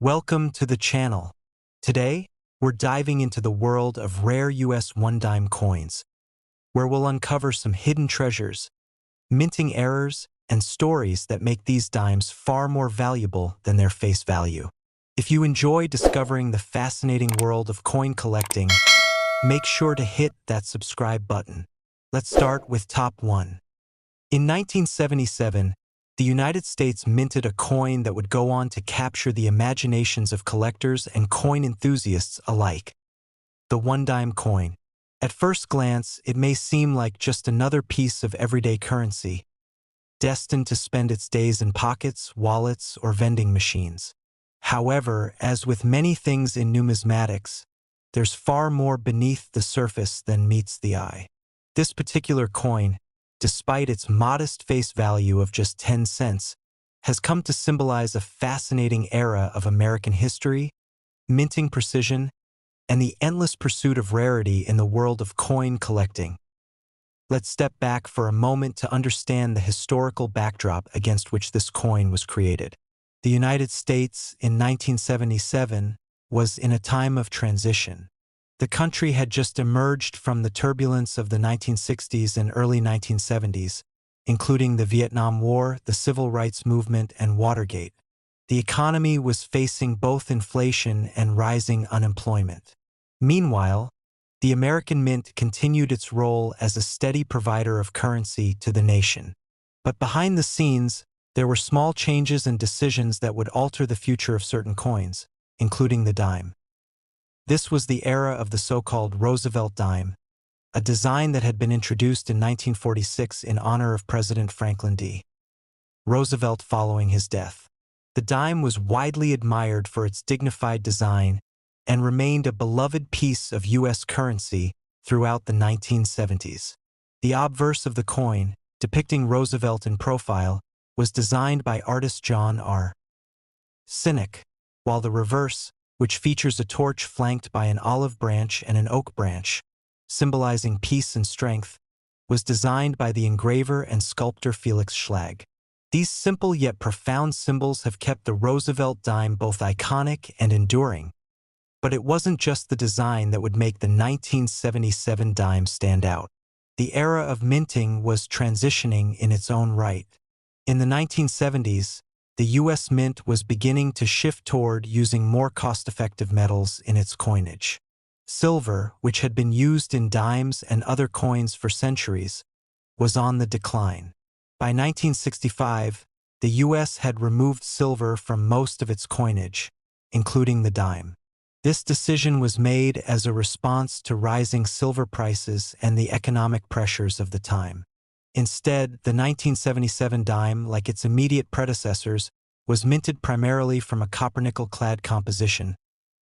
Welcome to the channel. Today, we're diving into the world of rare US one-dime coins, where we'll uncover some hidden treasures, minting errors, and stories that make these dimes far more valuable than their face value. If you enjoy discovering the fascinating world of coin collecting, make sure to hit that subscribe button. Let's start with top 1. In 1977, the United States minted a coin that would go on to capture the imaginations of collectors and coin enthusiasts alike. The one-dime coin. At first glance, it may seem like just another piece of everyday currency, destined to spend its days in pockets, wallets, or vending machines. However, as with many things in numismatics, there's far more beneath the surface than meets the eye. This particular coin, despite its modest face value of just 10 cents, has come to symbolize a fascinating era of American history, minting precision, and the endless pursuit of rarity in the world of coin collecting. Let's step back for a moment to understand the historical backdrop against which this coin was created. The United States, in 1977, was in a time of transition. The country had just emerged from the turbulence of the 1960s and early 1970s, including the Vietnam War, the Civil Rights Movement, and Watergate. The economy was facing both inflation and rising unemployment. Meanwhile, the American Mint continued its role as a steady provider of currency to the nation. But behind the scenes, there were small changes and decisions that would alter the future of certain coins, including the dime. This was the era of the so-called Roosevelt dime, a design that had been introduced in 1946 in honor of President Franklin D. Roosevelt following his death. The dime was widely admired for its dignified design and remained a beloved piece of U.S. currency throughout the 1970s. The obverse of the coin, depicting Roosevelt in profile, was designed by artist John R. Sinnock, while the reverse, which features a torch flanked by an olive branch and an oak branch, symbolizing peace and strength, was designed by the engraver and sculptor Felix Schlag. These simple yet profound symbols have kept the Roosevelt dime both iconic and enduring. But it wasn't just the design that would make the 1977 dime stand out. The era of minting was transitioning in its own right. In the 1970s, the U.S. Mint was beginning to shift toward using more cost-effective metals in its coinage. Silver, which had been used in dimes and other coins for centuries, was on the decline. By 1965, the U.S. had removed silver from most of its coinage, including the dime. This decision was made as a response to rising silver prices and the economic pressures of the time. Instead, the 1977 dime, like its immediate predecessors, was minted primarily from a copper-nickel-clad composition,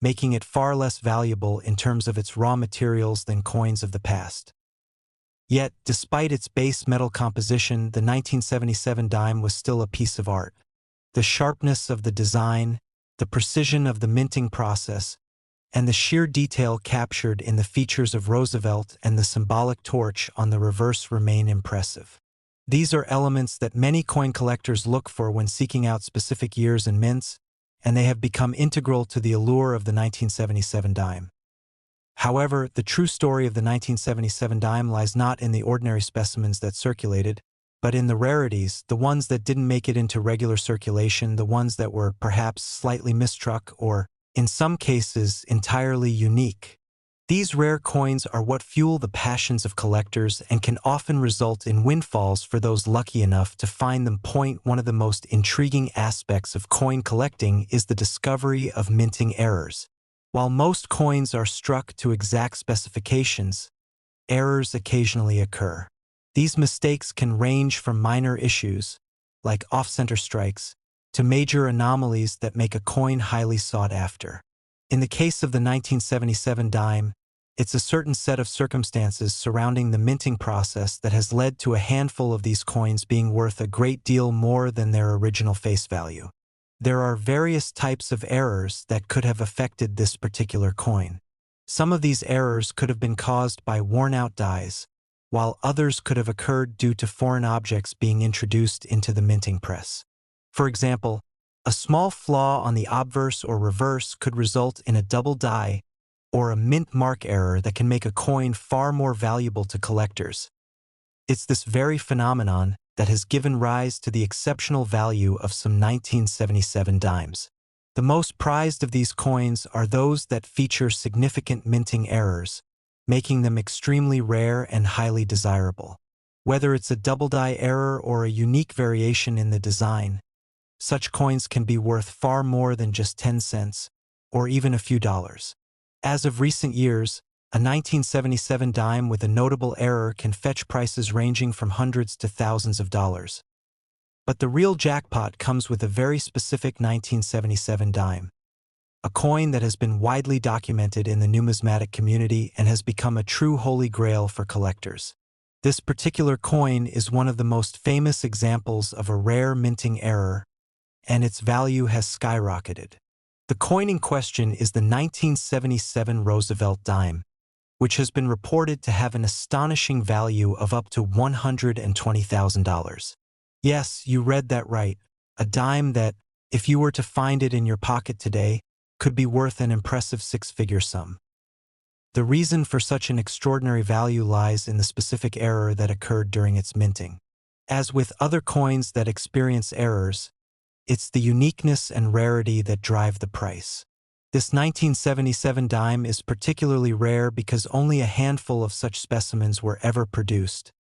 making it far less valuable in terms of its raw materials than coins of the past. Yet, despite its base metal composition, the 1977 dime was still a piece of art. The sharpness of the design, the precision of the minting process, and the sheer detail captured in the features of Roosevelt and the symbolic torch on the reverse remain impressive. These are elements that many coin collectors look for when seeking out specific years and mints, and they have become integral to the allure of the 1977 dime. However, the true story of the 1977 dime lies not in the ordinary specimens that circulated, but in the rarities, the ones that didn't make it into regular circulation, the ones that were perhaps slightly mistruck or, in some cases, entirely unique. These rare coins are what fuel the passions of collectors and can often result in windfalls for those lucky enough to find them. One of the most intriguing aspects of coin collecting is the discovery of minting errors. While most coins are struck to exact specifications, errors occasionally occur. These mistakes can range from minor issues, like off-center strikes, to major anomalies that make a coin highly sought after. In the case of the 1977 dime, it's a certain set of circumstances surrounding the minting process that has led to a handful of these coins being worth a great deal more than their original face value. There are various types of errors that could have affected this particular coin. Some of these errors could have been caused by worn-out dies, while others could have occurred due to foreign objects being introduced into the minting press. For example, A small flaw on the obverse or reverse could result in a double die or a mint mark error that can make a coin far more valuable to collectors. It's this very phenomenon that has given rise to the exceptional value of some 1977 dimes. The most prized of these coins are those that feature significant minting errors, making them extremely rare and highly desirable. Whether it's a double die error or a unique variation in the design, such coins can be worth far more than just 10 cents, or even a few dollars. As of recent years, a 1977 dime with a notable error can fetch prices ranging from hundreds to thousands of dollars. But the real jackpot comes with a very specific 1977 dime, a coin that has been widely documented in the numismatic community and has become a true holy grail for collectors. This particular coin is one of the most famous examples of a rare minting error, and its value has skyrocketed. The coin in question is the 1977 Roosevelt dime, which has been reported to have an astonishing value of up to $120,000. Yes, you read that right. A dime that, if you were to find it in your pocket today, could be worth an impressive six-figure sum. The reason for such an extraordinary value lies in the specific error that occurred during its minting. As with other coins that experience errors, it's the uniqueness and rarity that drive the price. This 1977 dime is particularly rare because only a handful of such specimens were ever produced,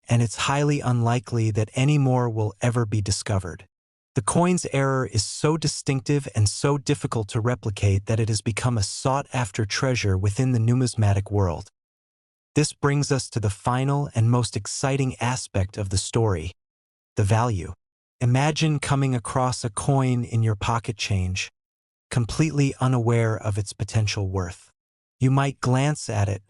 and it's highly unlikely that any more will ever be discovered. The coin's error is so distinctive and so difficult to replicate that it has become a sought-after treasure within the numismatic world. This brings us to the final and most exciting aspect of the story, the value. Imagine coming across a coin in your pocket change, completely unaware of its potential worth. You might glance at it,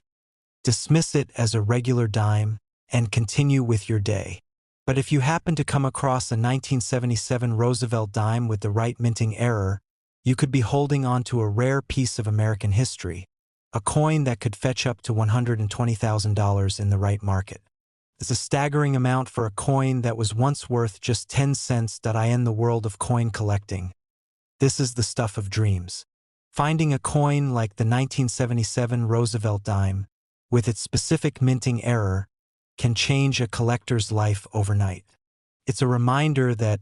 dismiss it as a regular dime, and continue with your day. But if you happen to come across a 1977 Roosevelt dime with the right minting error, you could be holding on to a rare piece of American history, a coin that could fetch up to $120,000 in the right market. It's a staggering amount for a coin that was once worth just 10 cents. In the world of coin collecting, this is the stuff of dreams. Finding a coin like the 1977 Roosevelt dime, with its specific minting error, can change a collector's life overnight. It's a reminder that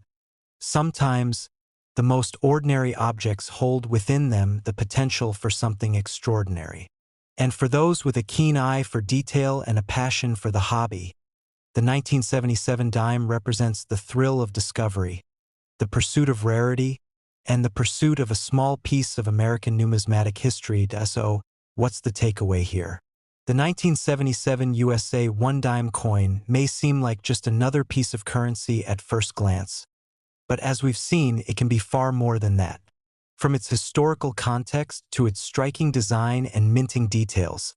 sometimes the most ordinary objects hold within them the potential for something extraordinary. And for those with a keen eye for detail and a passion for the hobby, the 1977 dime represents the thrill of discovery, the pursuit of rarity, and the pursuit of a small piece of American numismatic history. So, what's the takeaway here? The 1977 USA one-dime coin may seem like just another piece of currency at first glance, but as we've seen, it can be far more than that. From its historical context to its striking design and minting details,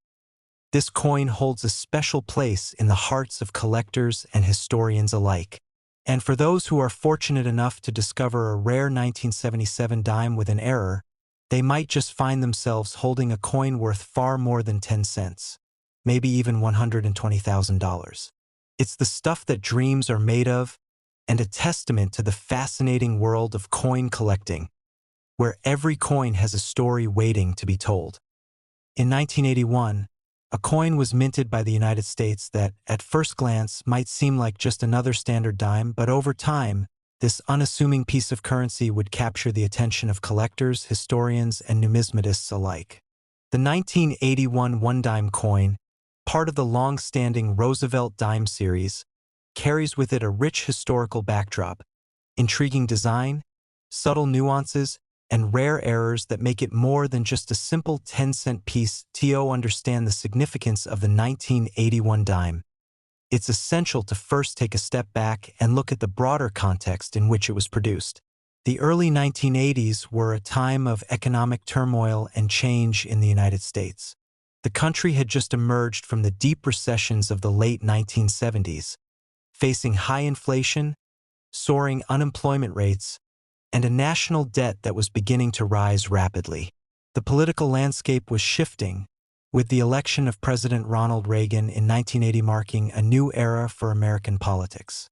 this coin holds a special place in the hearts of collectors and historians alike. And for those who are fortunate enough to discover a rare 1977 dime with an error, they might just find themselves holding a coin worth far more than 10 cents, maybe even $120,000. It's the stuff that dreams are made of, and a testament to the fascinating world of coin collecting, where every coin has a story waiting to be told. In 1981, a coin was minted by the United States that, at first glance, might seem like just another standard dime, but over time, this unassuming piece of currency would capture the attention of collectors, historians, and numismatists alike. The 1981 one-dime coin, part of the long-standing Roosevelt dime series, carries with it a rich historical backdrop, intriguing design, subtle nuances, and rare errors that make it more than just a simple 10-cent piece. To understand the significance of the 1981 dime, it's essential to first take a step back and look at the broader context in which it was produced. The early 1980s were a time of economic turmoil and change in the United States. The country had just emerged from the deep recessions of the late 1970s, facing high inflation, soaring unemployment rates, and a national debt that was beginning to rise rapidly. The political landscape was shifting, with the election of President Ronald Reagan in 1980 marking a new era for American politics.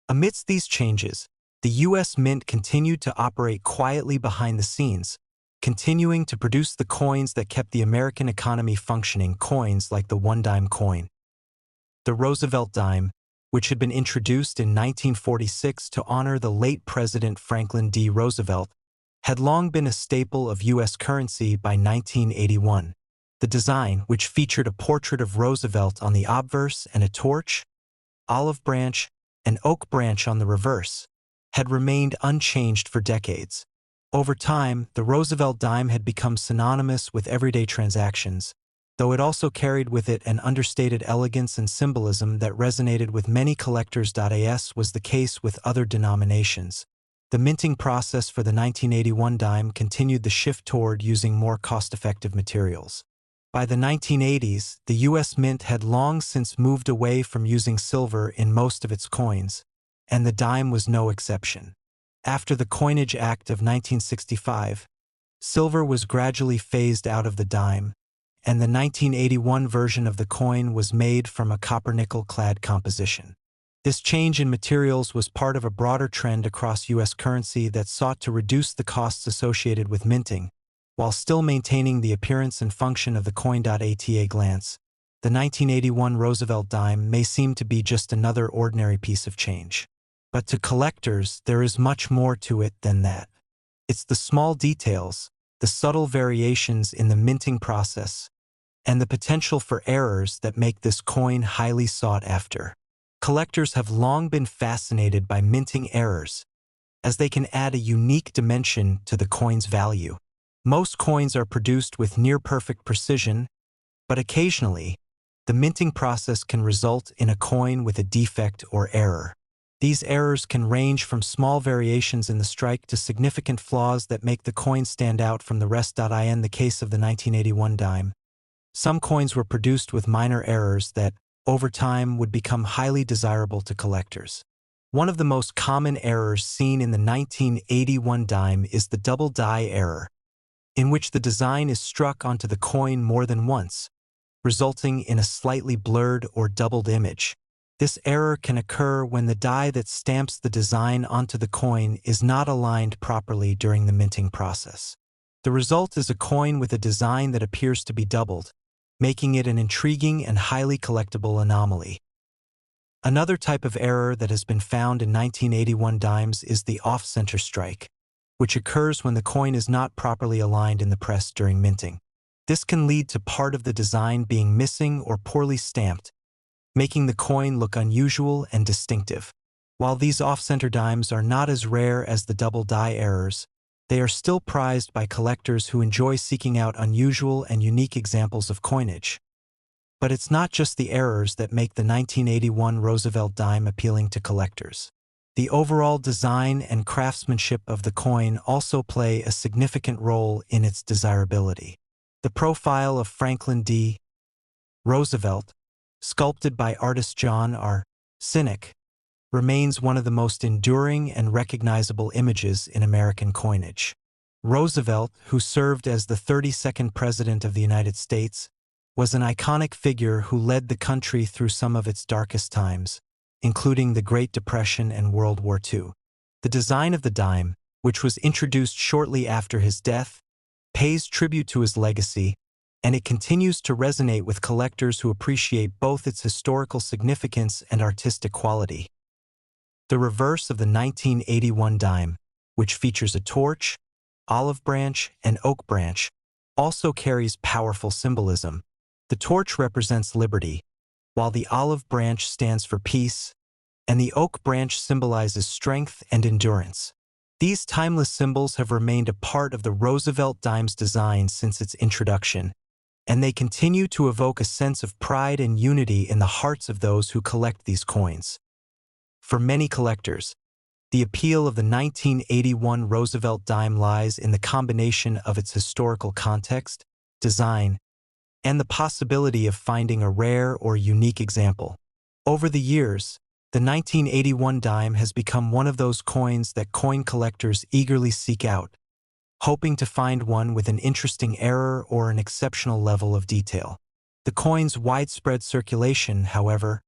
Amidst these changes, the U.S. Mint continued to operate quietly behind the scenes, continuing to produce the coins that kept the American economy functioning, coins like the one-dime coin. The Roosevelt dime, which had been introduced in 1946 to honor the late President Franklin D. Roosevelt, had long been a staple of U.S. currency by 1981. The design, which featured a portrait of Roosevelt on the obverse and a torch, olive branch, and oak branch on the reverse, had remained unchanged for decades. Over time, the Roosevelt dime had become synonymous with everyday transactions, though it also carried with it an understated elegance and symbolism that resonated with many collectors. As was the case with other denominations, the minting process for the 1981 dime continued the shift toward using more cost-effective materials. By the 1980s, the U.S. Mint had long since moved away from using silver in most of its coins, and the dime was no exception. After the Coinage Act of 1965, silver was gradually phased out of the dime, and the 1981 version of the coin was made from a copper-nickel-clad composition. This change in materials was part of a broader trend across U.S. currency that sought to reduce the costs associated with minting, while still maintaining the appearance and function of the coin. At a glance, the 1981 Roosevelt dime may seem to be just another ordinary piece of change. But to collectors, there is much more to it than that. It's the small details, the subtle variations in the minting process, and the potential for errors that make this coin highly sought after. Collectors have long been fascinated by minting errors, as they can add a unique dimension to the coin's value. Most coins are produced with near-perfect precision, but occasionally, the minting process can result in a coin with a defect or error. These errors can range from small variations in the strike to significant flaws that make the coin stand out from the rest. In the case of the 1981 dime, some coins were produced with minor errors that, over time, would become highly desirable to collectors. One of the most common errors seen in the 1981 dime is the double die error, in which the design is struck onto the coin more than once, resulting in a slightly blurred or doubled image. This error can occur when the die that stamps the design onto the coin is not aligned properly during the minting process. The result is a coin with a design that appears to be doubled, making it an intriguing and highly collectible anomaly. Another type of error that has been found in 1981 dimes is the off-center strike, which occurs when the coin is not properly aligned in the press during minting. This can lead to part of the design being missing or poorly stamped, making the coin look unusual and distinctive. While these off-center dimes are not as rare as the double die errors, they are still prized by collectors who enjoy seeking out unusual and unique examples of coinage. But it's not just the errors that make the 1981 Roosevelt dime appealing to collectors. The overall design and craftsmanship of the coin also play a significant role in its desirability. The profile of Franklin D. Roosevelt, sculpted by artist John R. Sinnock, remains one of the most enduring and recognizable images in American coinage. Roosevelt, who served as the 32nd President of the United States, was an iconic figure who led the country through some of its darkest times, including the Great Depression and World War II. The design of the dime, which was introduced shortly after his death, pays tribute to his legacy, and it continues to resonate with collectors who appreciate both its historical significance and artistic quality. The reverse of the 1981 dime, which features a torch, olive branch, and oak branch, also carries powerful symbolism. The torch represents liberty, while the olive branch stands for peace, and the oak branch symbolizes strength and endurance. These timeless symbols have remained a part of the Roosevelt dime's design since its introduction, and they continue to evoke a sense of pride and unity in the hearts of those who collect these coins. For many collectors, the appeal of the 1981 Roosevelt dime lies in the combination of its historical context, design, and the possibility of finding a rare or unique example. Over the years, the 1981 dime has become one of those coins that coin collectors eagerly seek out, hoping to find one with an interesting error or an exceptional level of detail. The coin's widespread circulation, however,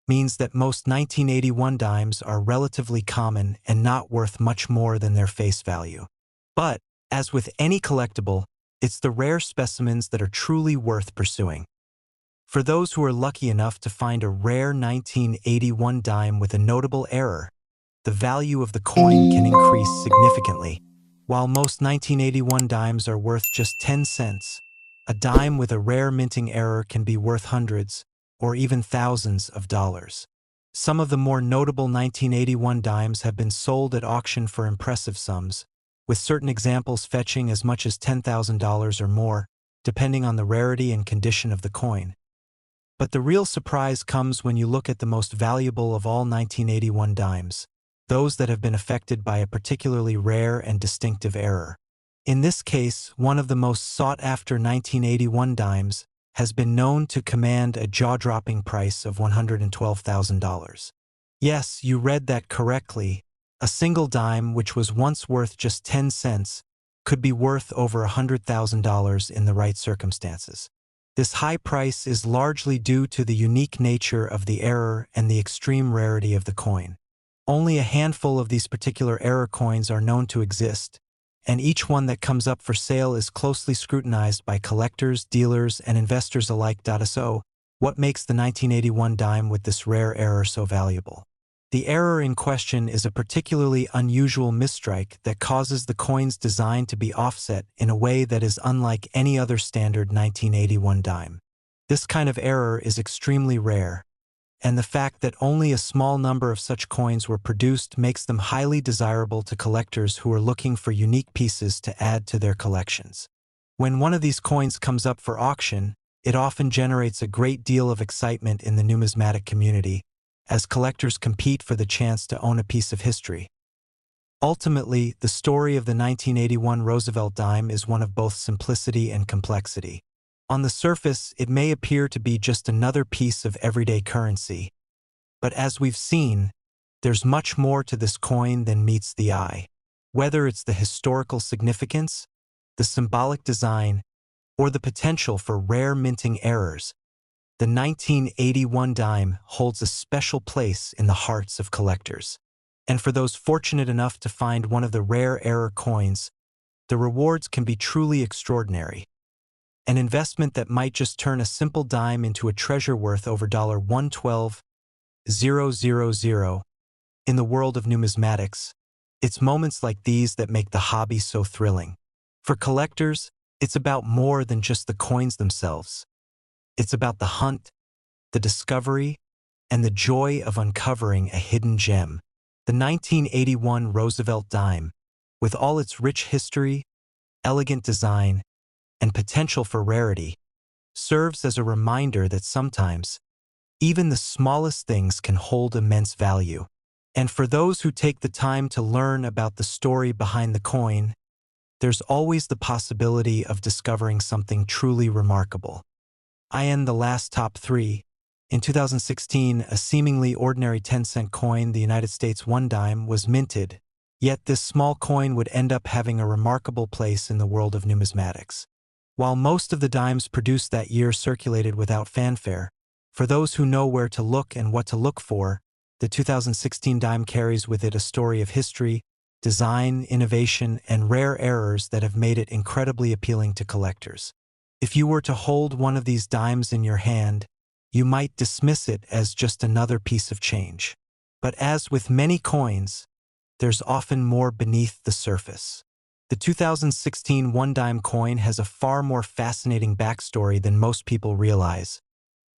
means that most 1981 dimes are relatively common and not worth much more than their face value. But, as with any collectible, it's the rare specimens that are truly worth pursuing. For those who are lucky enough to find a rare 1981 dime with a notable error, the value of the coin can increase significantly. While most 1981 dimes are worth just 10 cents, a dime with a rare minting error can be worth hundreds or even thousands of dollars. Some of the more notable 1981 dimes have been sold at auction for impressive sums, with certain examples fetching as much as $10,000 or more, depending on the rarity and condition of the coin. But the real surprise comes when you look at the most valuable of all 1981 dimes, those that have been affected by a particularly rare and distinctive error. In this case, one of the most sought-after 1981 dimes has been known to command a jaw-dropping price of $112,000. Yes, you read that correctly. A single dime, which was once worth just 10 cents, could be worth over $100,000 in the right circumstances. This high price is largely due to the unique nature of the error and the extreme rarity of the coin. Only a handful of these particular error coins are known to exist, and each one that comes up for sale is closely scrutinized by collectors, dealers, and investors alike. So, what makes the 1981 dime with this rare error so valuable? The error in question is a particularly unusual misstrike that causes the coin's design to be offset in a way that is unlike any other standard 1981 dime. This kind of error is extremely rare, and the fact that only a small number of such coins were produced makes them highly desirable to collectors who are looking for unique pieces to add to their collections. When one of these coins comes up for auction, it often generates a great deal of excitement in the numismatic community, as collectors compete for the chance to own a piece of history. Ultimately, the story of the 1981 Roosevelt dime is one of both simplicity and complexity. On the surface, it may appear to be just another piece of everyday currency, but as we've seen, there's much more to this coin than meets the eye. Whether it's the historical significance, the symbolic design, or the potential for rare minting errors, the 1981 dime holds a special place in the hearts of collectors. And for those fortunate enough to find one of the rare error coins, the rewards can be truly extraordinary. An investment that might just turn a simple dime into a treasure worth over $112,000. In the world of numismatics, it's moments like these that make the hobby so thrilling. For collectors, it's about more than just the coins themselves. It's about the hunt, the discovery, and the joy of uncovering a hidden gem. The 1981 Roosevelt dime, with all its rich history, elegant design, and potential for rarity, serves as a reminder that sometimes, even the smallest things can hold immense value. And for those who take the time to learn about the story behind the coin, there's always the possibility of discovering something truly remarkable. The last top 3. In 2016, a seemingly ordinary 10-cent coin, the United States 1 dime, was minted, yet this small coin would end up having a remarkable place in the world of numismatics. While most of the dimes produced that year circulated without fanfare, for those who know where to look and what to look for, the 2016 dime carries with it a story of history, design, innovation, and rare errors that have made it incredibly appealing to collectors. If you were to hold one of these dimes in your hand, you might dismiss it as just another piece of change. But as with many coins, there's often more beneath the surface. The 2016 one-dime coin has a far more fascinating backstory than most people realize.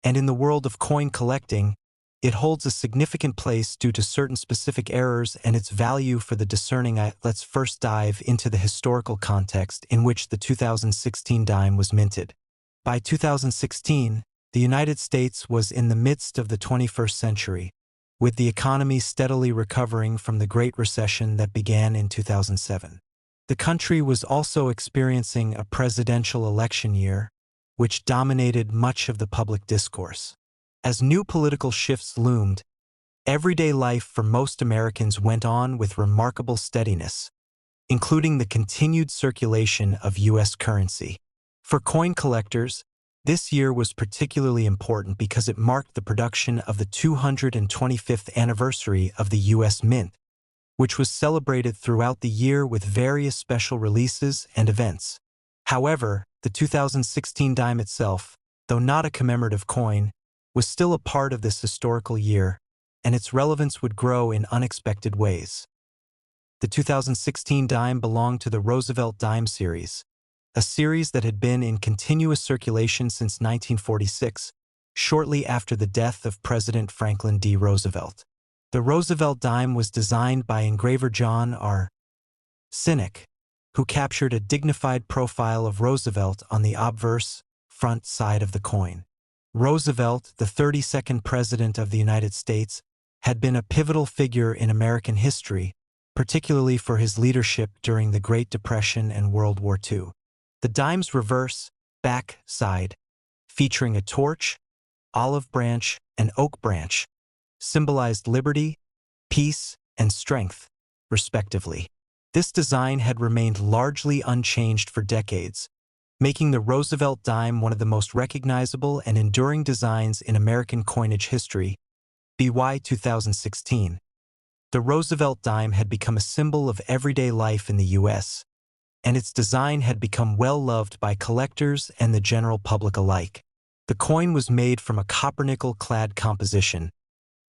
And in the world of coin collecting, it holds a significant place due to certain specific errors and its value for the discerning eye. Let's first dive into the historical context in which the 2016 dime was minted. By 2016, the United States was in the midst of the 21st century, with the economy steadily recovering from the Great Recession that began in 2007. The country was also experiencing a presidential election year, which dominated much of the public discourse. As new political shifts loomed, everyday life for most Americans went on with remarkable steadiness, including the continued circulation of U.S. currency. For coin collectors, This year was particularly important because it marked the production of the 225th anniversary of the U.S. Mint, which was celebrated throughout the year with various special releases and events. However, the 2016 dime itself, though not a commemorative coin, was still a part of this historical year, and its relevance would grow in unexpected ways. The 2016 dime belonged to the Roosevelt dime series, a series that had been in continuous circulation since 1946, shortly after the death of President Franklin D. Roosevelt. The Roosevelt dime was designed by engraver John R. Sinnock, who captured a dignified profile of Roosevelt on the obverse front side of the coin. Roosevelt, the 32nd President of the United States, had been a pivotal figure in American history, particularly for his leadership during the Great Depression and World War II. The dime's reverse, back side, featuring a torch, olive branch, and oak branch, symbolized liberty, peace, and strength, respectively. This design had remained largely unchanged for decades, making the Roosevelt dime one of the most recognizable and enduring designs in American coinage history. BY 2016. The Roosevelt dime had become a symbol of everyday life in the U.S., and its design had become well-loved by collectors and the general public alike. The coin was made from a copper-nickel-clad composition,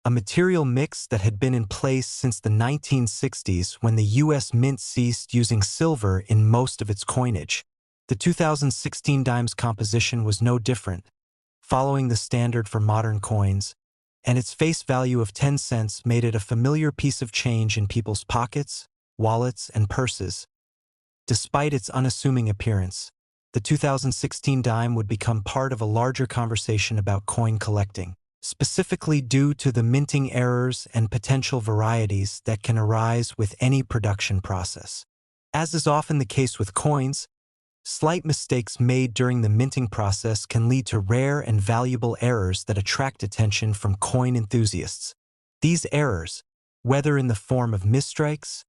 a material mix that had been in place since the 1960s when the U.S. Mint ceased using silver in most of its coinage. The 2016 dime's composition was no different, following the standard for modern coins, and its face value of 10 cents made it a familiar piece of change in people's pockets, wallets, and purses. Despite its unassuming appearance, the 2016 dime would become part of a larger conversation about coin collecting, specifically due to the minting errors and potential varieties that can arise with any production process. As is often the case with coins, slight mistakes made during the minting process can lead to rare and valuable errors that attract attention from coin enthusiasts. These errors, whether in the form of misstrikes,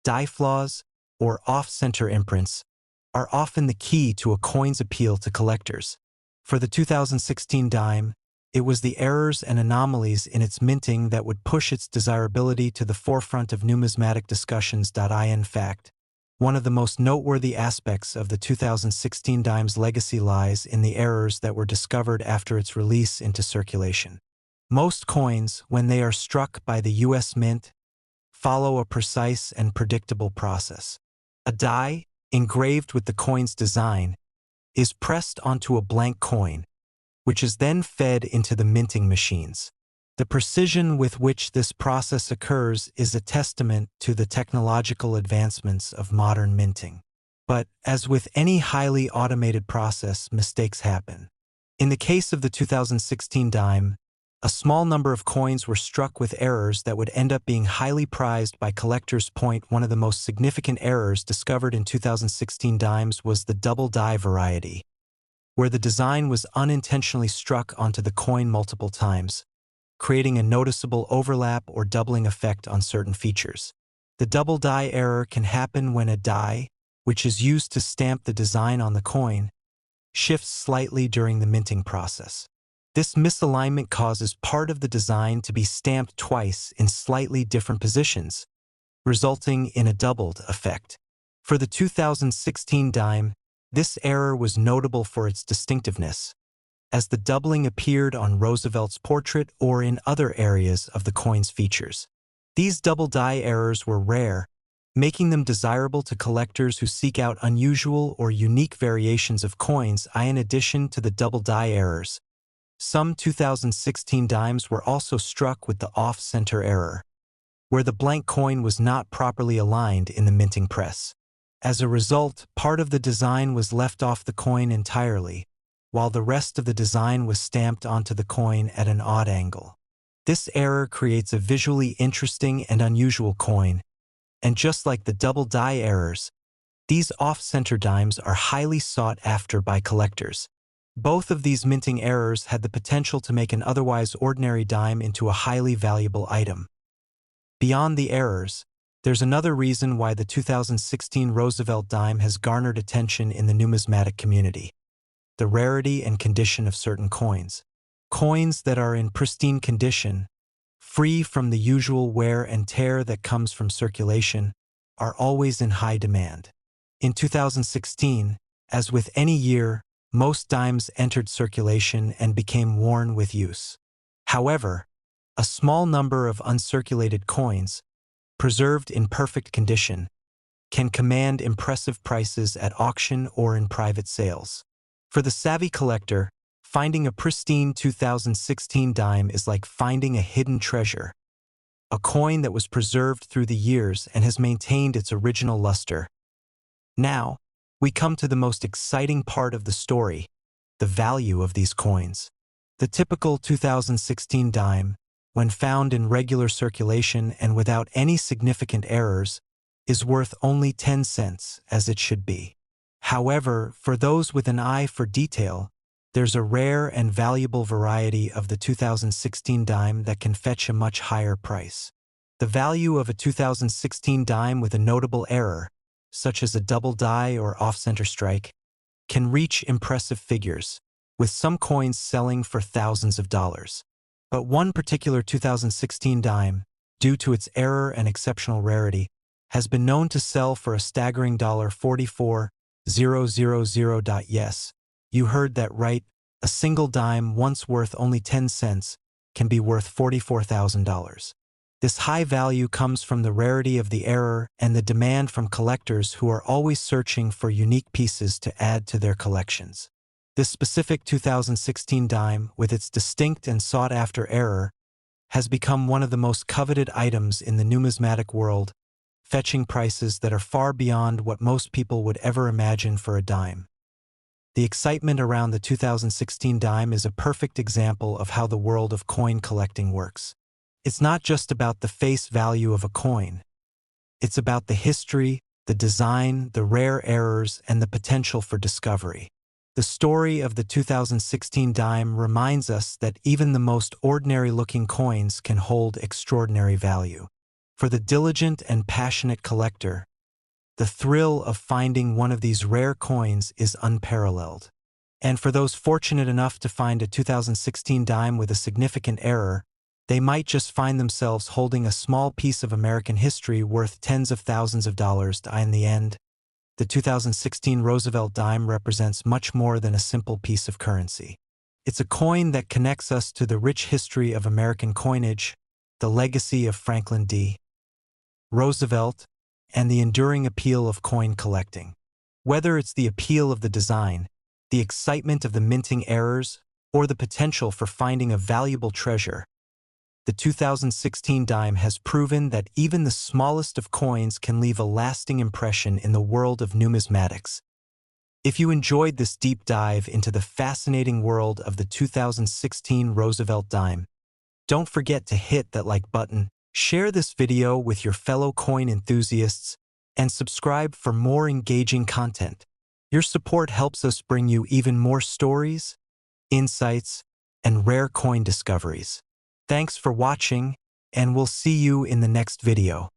die flaws, or off-center imprints, are often the key to a coin's appeal to collectors. For the 2016 dime, it was the errors and anomalies in its minting that would push its desirability to the forefront of numismatic discussions. In fact, one of the most noteworthy aspects of the 2016 dime's legacy lies in the errors that were discovered after its release into circulation. Most coins, when they are struck by the U.S. Mint, follow a precise and predictable process. A die, engraved with the coin's design, is pressed onto a blank coin, which is then fed into the minting machines. The precision with which this process occurs is a testament to the technological advancements of modern minting. But, as with any highly automated process, mistakes happen. In the case of the 2016 dime, a small number of coins were struck with errors that would end up being highly prized by collectors. One of the most significant errors discovered in 2016 dimes was the double die variety, where the design was unintentionally struck onto the coin multiple times, creating a noticeable overlap or doubling effect on certain features. The double die error can happen when a die, which is used to stamp the design on the coin, shifts slightly during the minting process. This misalignment causes part of the design to be stamped twice in slightly different positions, resulting in a doubled effect. For the 2016 dime, this error was notable for its distinctiveness, as the doubling appeared on Roosevelt's portrait or in other areas of the coin's features. These double die errors were rare, making them desirable to collectors who seek out unusual or unique variations of coins. In addition to the double die errors, some 2016 dimes were also struck with the off-center error, where the blank coin was not properly aligned in the minting press. As a result, part of the design was left off the coin entirely, while the rest of the design was stamped onto the coin at an odd angle. This error creates a visually interesting and unusual coin, and just like the double die errors, these off-center dimes are highly sought after by collectors. Both of these minting errors had the potential to make an otherwise ordinary dime into a highly valuable item. Beyond the errors, there's another reason why the 2016 Roosevelt dime has garnered attention in the numismatic community. the rarity and condition of certain coins. Coins that are in pristine condition, free from the usual wear and tear that comes from circulation, are always in high demand. In 2016, as with any year, most dimes entered circulation and became worn with use. However, a small number of uncirculated coins, preserved in perfect condition, can command impressive prices at auction or in private sales. For the savvy collector, finding a pristine 2016 dime is like finding a hidden treasure, a coin that was preserved through the years and has maintained its original luster. Now, we come to the most exciting part of the story, the value of these coins. The typical 2016 dime, when found in regular circulation and without any significant errors, is worth only 10 cents, as it should be. However, for those with an eye for detail, there's a rare and valuable variety of the 2016 dime that can fetch a much higher price. The value of a 2016 dime with a notable error, such as a double die or off-center strike, can reach impressive figures, with some coins selling for thousands of dollars. But one particular 2016 dime, due to its error and exceptional rarity, has been known to sell for a staggering $44,000. Yes, you heard that right. A single dime, once worth only 10 cents, can be worth $44,000. This high value comes from the rarity of the error and the demand from collectors who are always searching for unique pieces to add to their collections. This specific 2016 dime, with its distinct and sought-after error, has become one of the most coveted items in the numismatic world, fetching prices that are far beyond what most people would ever imagine for a dime. The excitement around the 2016 dime is a perfect example of how the world of coin collecting works. It's not just about the face value of a coin. It's about the history, the design, the rare errors, and the potential for discovery. The story of the 2016 dime reminds us that even the most ordinary-looking coins can hold extraordinary value. For the diligent and passionate collector, the thrill of finding one of these rare coins is unparalleled. And for those fortunate enough to find a 2016 dime with a significant error, they might just find themselves holding a small piece of American history worth tens of thousands of dollars. In the end, the 2016 Roosevelt dime represents much more than a simple piece of currency. It's a coin that connects us to the rich history of American coinage, the legacy of Franklin D. Roosevelt, and the enduring appeal of coin collecting. Whether it's the appeal of the design, the excitement of the minting errors, or the potential for finding a valuable treasure, the 2016 dime has proven that even the smallest of coins can leave a lasting impression in the world of numismatics. If you enjoyed this deep dive into the fascinating world of the 2016 Roosevelt dime, don't forget to hit that like button, share this video with your fellow coin enthusiasts, and subscribe for more engaging content. Your support helps us bring you even more stories, insights, and rare coin discoveries. Thanks for watching, and we'll see you in the next video.